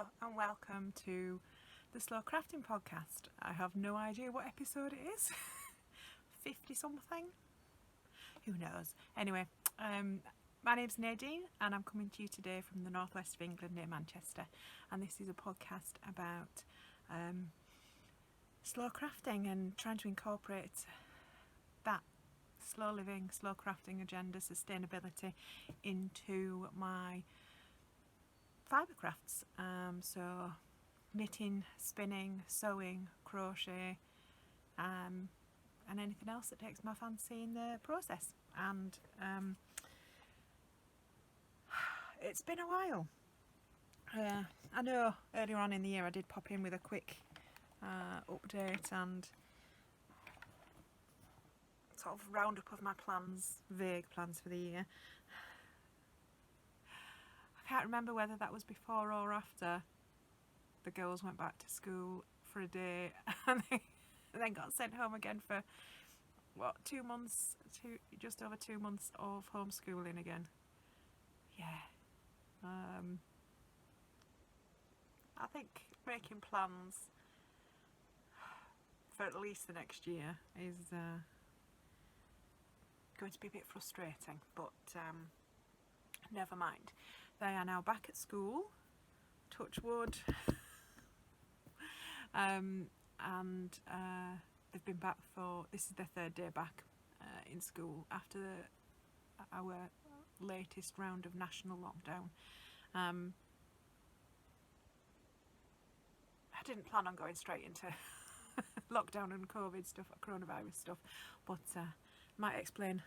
Hello and welcome to the Slow Crafting Podcast. I have no idea what episode it is. 50 something? Who knows? Anyway, my name's Nadine and I'm coming to you today from the northwest of England near Manchester, and this is a podcast about slow crafting and trying to incorporate that slow living, slow crafting agenda, sustainability into my fibre crafts. So knitting, spinning, sewing, crochet, and anything else that takes my fancy in the process. And it's been a while. I know earlier on in the year I did pop in with a quick update and sort of roundup of my plans, vague plans for the year. I can't remember whether that was before or after the girls went back to school for a day and then got sent home again for just over 2 months of homeschooling again. I think making plans for at least the next year is going to be a bit frustrating, but never mind. They are now back at school, touch wood, and they've been back this is their third day back in school after our latest round of national lockdown. I didn't plan on going straight into lockdown and COVID stuff, coronavirus stuff, but might explain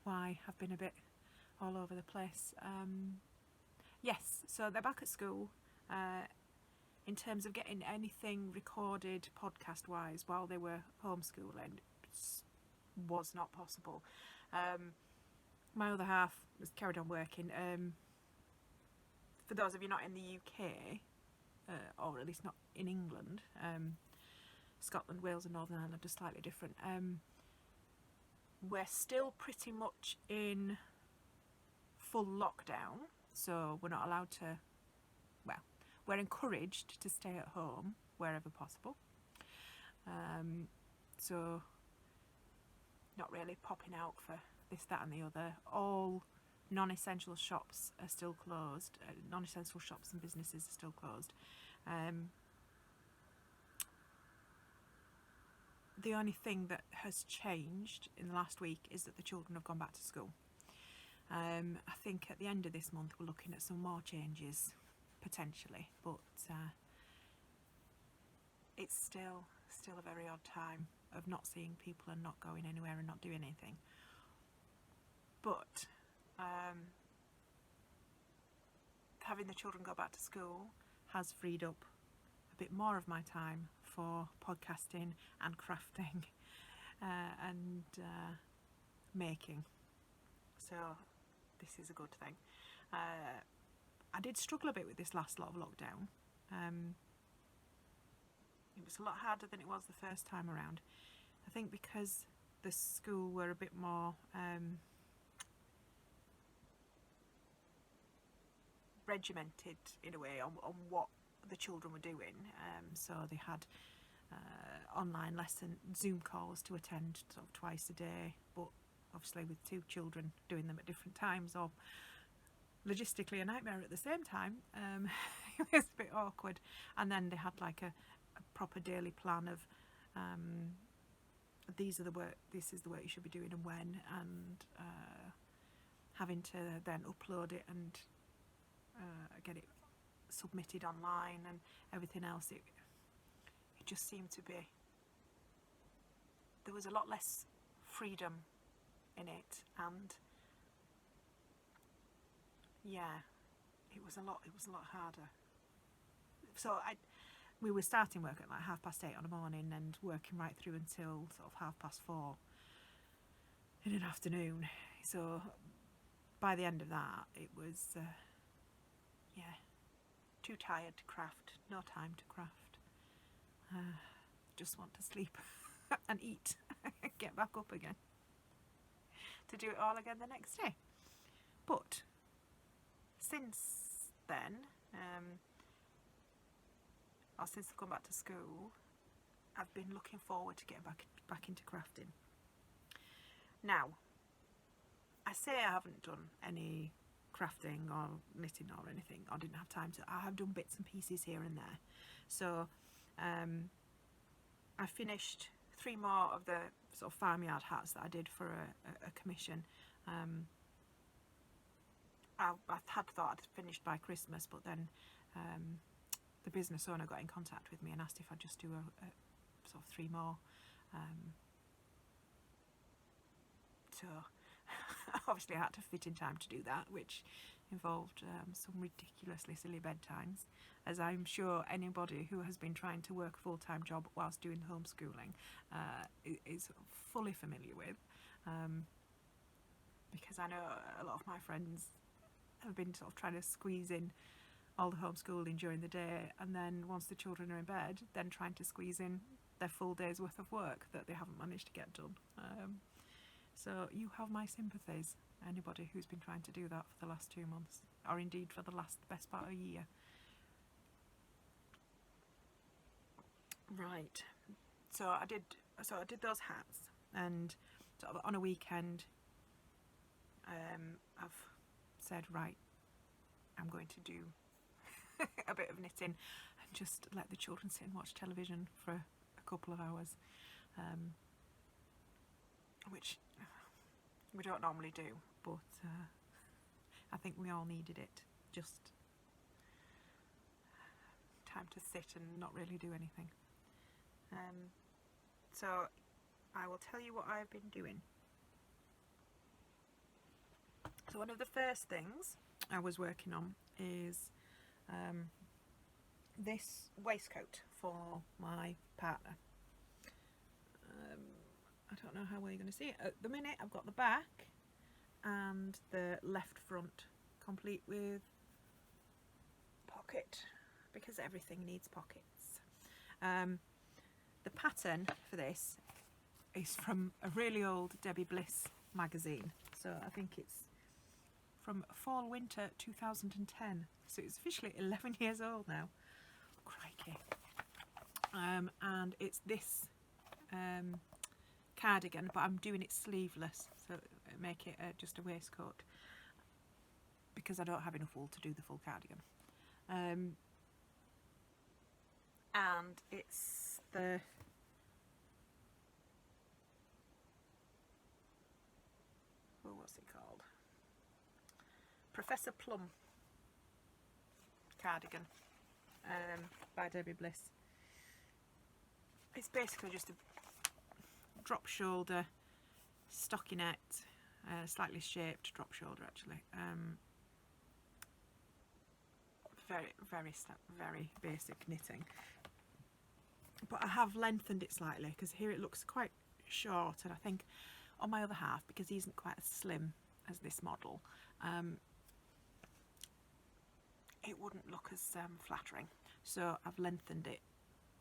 why I've been a bit all over the place. Yes, so they're back at school. In terms of getting anything recorded podcast wise while they were homeschooling, was not possible. My other half was carried on working. For those of you not in the UK, or at least not in England, Scotland, Wales and Northern Ireland are slightly different. We're still pretty much in full lockdown, so we're not allowed to, we're encouraged to stay at home wherever possible. So not really popping out for this, that and the other. All non-essential shops are still closed. Non-essential shops and businesses are still closed. The only thing that has changed in the last week is that the children have gone back to school. I think at the end of this month we're looking at some more changes potentially, but it's still a very odd time of not seeing people and not going anywhere and not doing anything. But having the children go back to school has freed up a bit more of my time for podcasting and crafting and making. So this is a good thing. I did struggle a bit with this last lot of lockdown. It was a lot harder than it was the first time around. I think because the school were a bit more regimented in a way on what the children were doing. So they had online lesson Zoom calls to attend sort of twice a day, but obviously with two children doing them at different times, or logistically a nightmare at the same time, it was a bit awkward. And then they had like a proper daily plan of this is the work you should be doing and when, and having to then upload it and get it submitted online and everything else. It just seemed to be, there was a lot less freedom in it, and it was a lot harder. So we were starting work at like 8:30 on a morning and working right through until sort of 4:30 in an afternoon. So by the end of that it was too tired to craft, no time to craft, just want to sleep and eat, get back up again to do it all again the next day. But since then or since I've gone back to school, I've been looking forward to getting back into crafting. Now, I say I haven't done any crafting or knitting or anything, or didn't have time to. I have done bits and pieces here and there. So I finished 3 more of the sort of farmyard hats that I did for a commission. I had thought I'd finished by Christmas, but then the business owner got in contact with me and asked if I'd just do a sort of 3 more. So obviously I had to fit in time to do that, which involved some ridiculously silly bedtimes, as I'm sure anybody who has been trying to work a full-time job whilst doing homeschooling is fully familiar with, because I know a lot of my friends have been sort of trying to squeeze in all the homeschooling during the day, and then once the children are in bed, then trying to squeeze in their full day's worth of work that they haven't managed to get done. So you have my sympathies, anybody who's been trying to do that for the last 2 months, or indeed for the best part of a year. Right, so I did those hats, and sort of on a weekend I've said, right, I'm going to do a bit of knitting and just let the children sit and watch television for a couple of hours, which we don't normally do, but I think we all needed it. Just time to sit and not really do anything. So I will tell you what I've been doing. So one of the first things I was working on is this waistcoat for my partner. I don't know how well you're going to see it. At the minute I've got the back and the left front complete with pocket, because everything needs pockets. The pattern for this is from a really old Debbie Bliss magazine, so I think it's from fall winter 2010, so it's officially 11 years old now. Crikey. And it's this cardigan, but I'm doing it sleeveless, so make it just a waistcoat, because I don't have enough wool to do the full cardigan. And it's the what's it called? Professor Plum cardigan by Debbie Bliss. It's basically just a drop shoulder stockinette, slightly shaped drop shoulder actually. Very basic knitting, but I have lengthened it slightly because here it looks quite short, and I think on my other half, because he isn't quite as slim as this model, it wouldn't look as flattering, so I've lengthened it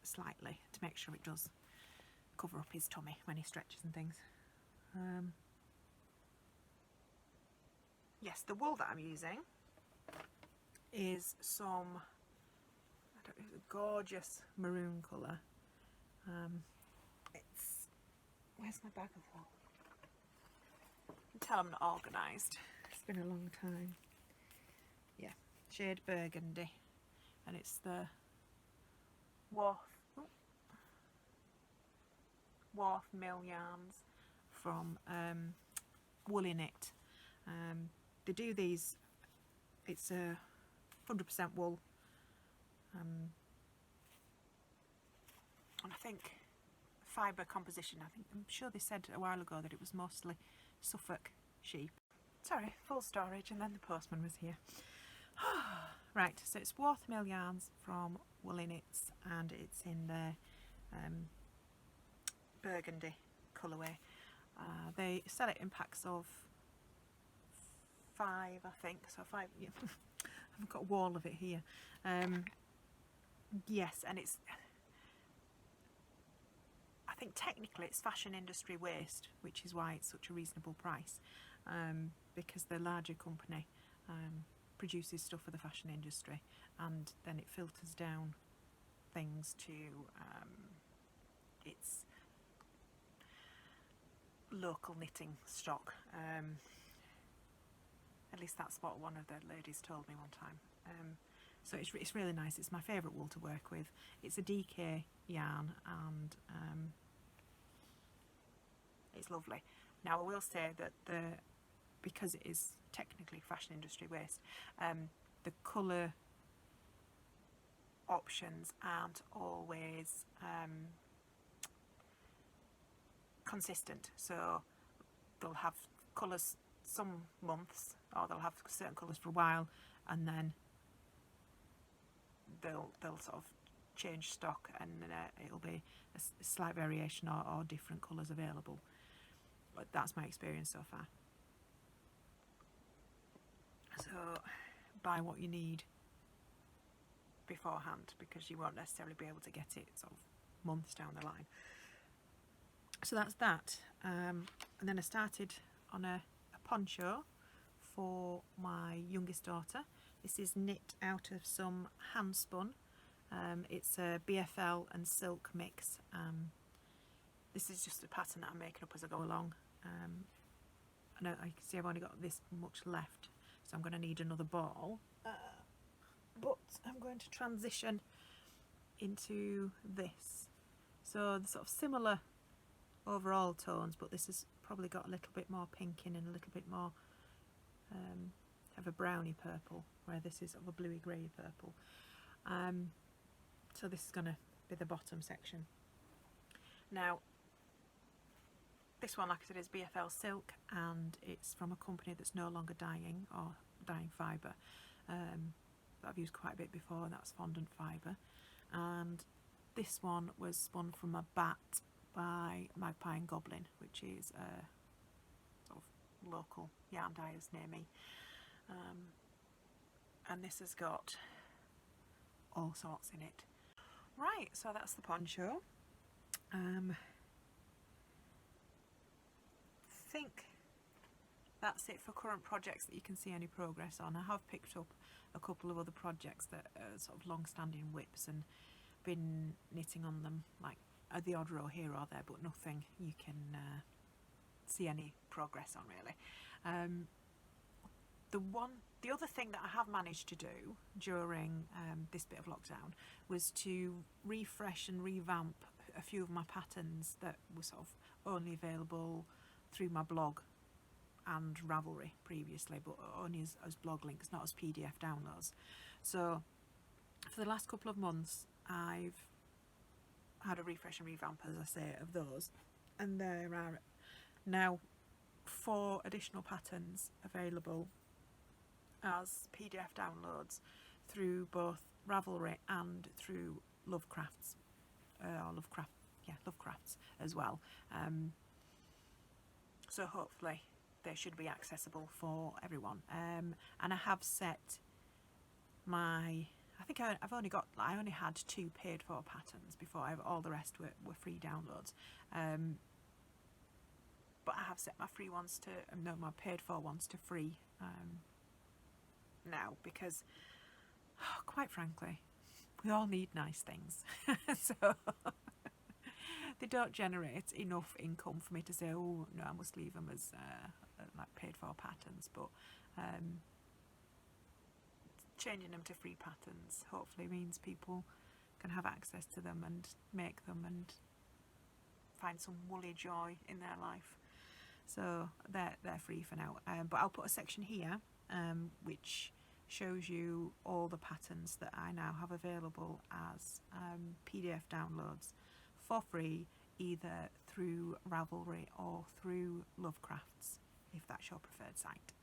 slightly to make sure it does cover up his tummy when he stretches and things. Yes, the wool that I'm using is some, I don't know, a gorgeous maroon colour. It's, where's my bag of wool? You can tell I'm not organised. It's been a long time. Yeah, shade burgundy, and it's the Worth Mill yarns from Woolly Knit. They do these, it's a 100% wool, and I think fibre composition. I'm sure they said a while ago that it was mostly Suffolk sheep. Sorry, full storage, and then the postman was here. Right, so it's Worth Mill yarns from Woolly Knits, and it's in their burgundy colourway. They sell it in packs of 5, I think, so 5, yeah. I've got a wall of it here. Yes, and it's, I think technically it's fashion industry waste, which is why it's such a reasonable price, because the larger company produces stuff for the fashion industry, and then it filters down things to its local knitting stock. At least that's what one of the ladies told me one time. So it's really nice. It's my favourite wool to work with. It's a DK yarn, and it's lovely. Now I will say that because it is technically fashion industry waste, the colour options aren't always consistent. So they'll have colours some months, or they'll have certain colours for a while, and then they'll sort of change stock, and it'll be a slight variation or different colours available. But that's my experience so far. So buy what you need beforehand, because you won't necessarily be able to get it sort of months down the line. So that's that. And then I started on a poncho for my youngest daughter. This is knit out of some hand spun. It's a BFL and silk mix. This is just a pattern that I'm making up as I go along. I can see I've only got this much left, so I'm going to need another ball. But I'm going to transition into this. So the sort of similar overall tones, but this has probably got a little bit more pink in and a little bit more of a browny purple, where this is sort of a bluey grey purple. So this is going to be the bottom section. Now this one, like I said, is BFL silk, and it's from a company that's no longer dyeing, or dyeing fibre, that I've used quite a bit before, and that's fondant fibre. And this one was spun from a bat by Magpie and Goblin, which is a sort of local yarn dyers near me. And this has got all sorts in it. Right, so that's the poncho. I think that's it for current projects that you can see any progress on. I have picked up a couple of other projects that are sort of long-standing whips and been knitting on them, like the odd row here or there, but nothing you can see any progress on really. The other thing that I have managed to do during this bit of lockdown was to refresh and revamp a few of my patterns that were sort of only available through my blog and Ravelry previously, but only as blog links, not as PDF downloads. So for the last couple of months I've had a refresh and revamp, as I say, of those, and there are now 4 additional patterns available as PDF downloads through both Ravelry and through Lovecrafts, Lovecrafts as well. So hopefully they should be accessible for everyone. And I have set my, I only had 2 paid for patterns before. All the rest were free downloads. But I have set my free ones to, no, my paid for ones to free now, because quite frankly, we all need nice things. So they don't generate enough income for me to say, oh no, I must leave them as like paid for patterns. But changing them to free patterns hopefully means people can have access to them and make them and find some woolly joy in their life. So they're free for now. But I'll put a section here which shows you all the patterns that I now have available as PDF downloads for free, either through Ravelry or through Lovecrafts, if that's your preferred site.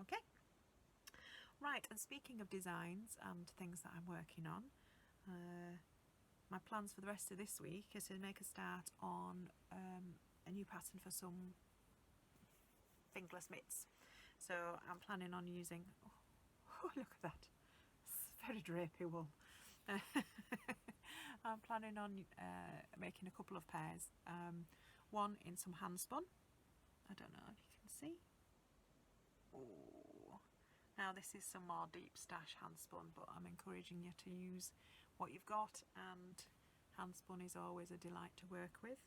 Okay. Right, and speaking of designs and things that I'm working on, my plans for the rest of this week is to make a start on a new pattern for some fingerless mitts. So I'm planning on using, oh look at that, it's very drapey wool. I'm planning on making a couple of pairs, one in some hand spun. I don't know if you can see. Oh, now this is some more deep stash hand spun, but I'm encouraging you to use what you've got, and hand spun is always a delight to work with.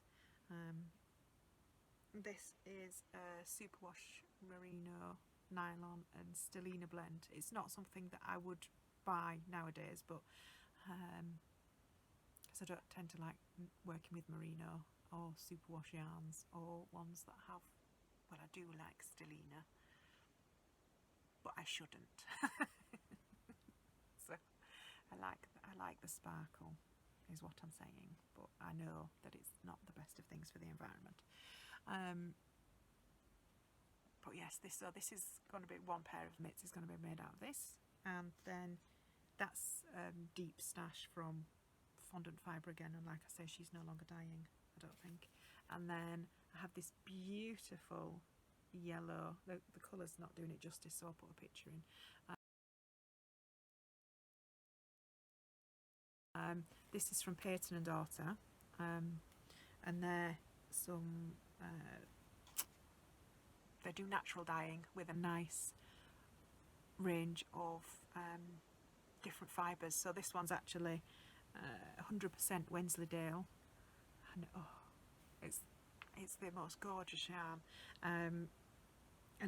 This is a superwash merino nylon and stellina blend. It's not something that I would buy nowadays, but because I don't tend to like working with merino or superwash yarns or ones that have, well, I do like stellina, but I shouldn't. So I like the sparkle is what I'm saying, but I know that it's not the best of things for the environment. But yes, this is going to be one pair of mitts is going to be made out of this, and then that's deep stash from fondant fibre again, and like I say, she's no longer dyeing, I don't think. And then I have this beautiful yellow, the colour's not doing it justice, so I'll put a picture in. This is from Peyton and Daughter, and they're some they do natural dyeing with a nice range of different fibres. So this one's actually 100% Wensleydale, and oh, it's the most gorgeous yarn, and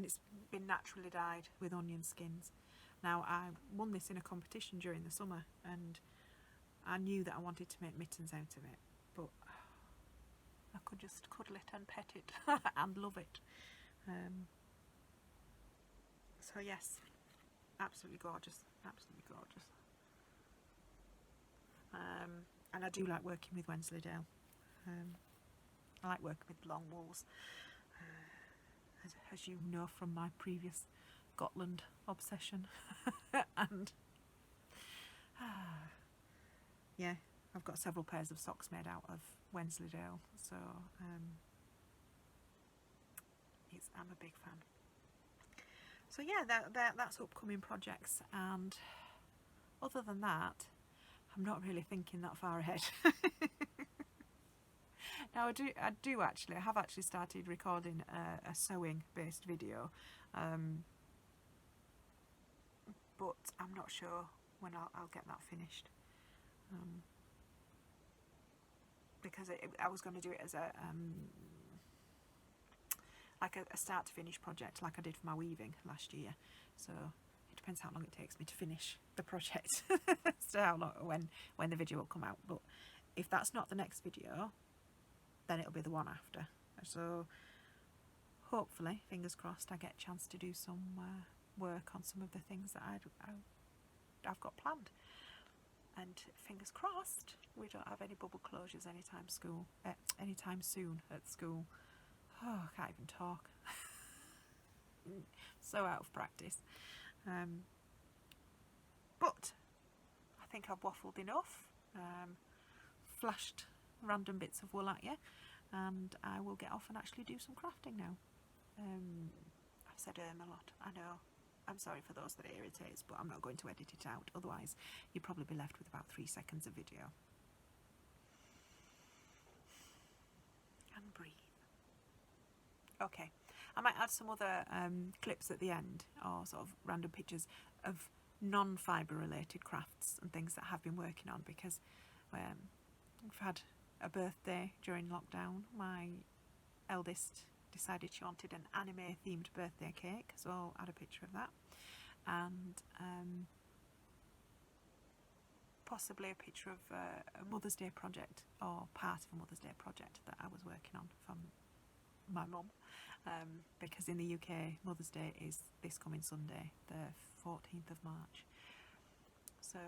it's been naturally dyed with onion skins. Now, I won this in a competition during the summer, and I knew that I wanted to make mittens out of it, but I could just cuddle it and pet it and love it. So yes, absolutely gorgeous, absolutely gorgeous. And I do like working with Wensleydale. I like working with long wools, as you know from my previous Gotland obsession. And yeah, I've got several pairs of socks made out of Wensleydale, so I'm a big fan. So yeah, that's upcoming projects, and other than that, I'm not really thinking that far ahead. Now I have actually started recording a sewing based video, but I'm not sure when I'll get that finished, because I was going to do it as a like a start to finish project, like I did for my weaving last year. So it depends how long it takes me to finish the project, so how long, when the video will come out. But if that's not the next video, then it'll be the one after. So hopefully, fingers crossed, I get a chance to do some work on some of the things that I've got planned. And fingers crossed, we don't have any bubble closures anytime soon at school. Oh, I can't even talk. So out of practice. But I think I've waffled enough, flashed random bits of wool at you, and I will get off and actually do some crafting now. I've said a lot, I know. I'm sorry for those that it irritates, but I'm not going to edit it out, otherwise you'll probably be left with about 3 seconds of video. And breathe. Okay, I might add some other clips at the end, or sort of random pictures of non-fibre related crafts and things that I've been working on, because we've had a birthday during lockdown. My eldest decided she wanted an anime themed birthday cake, so I'll add a picture of that, and possibly a picture of a Mother's Day project, or part of a Mother's Day project that I was working on from my mum, because in the UK Mother's Day is this coming Sunday, the 14th of March. So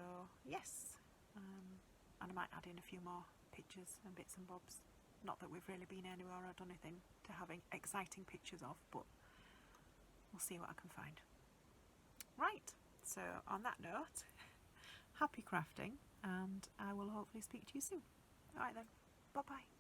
yes, and I might add in a few more pictures and bits and bobs. Not that we've really been anywhere or done anything to having exciting pictures of, but we'll see what I can find. Right, so on that note, happy crafting, and I will hopefully speak to you soon. Alright then, bye bye.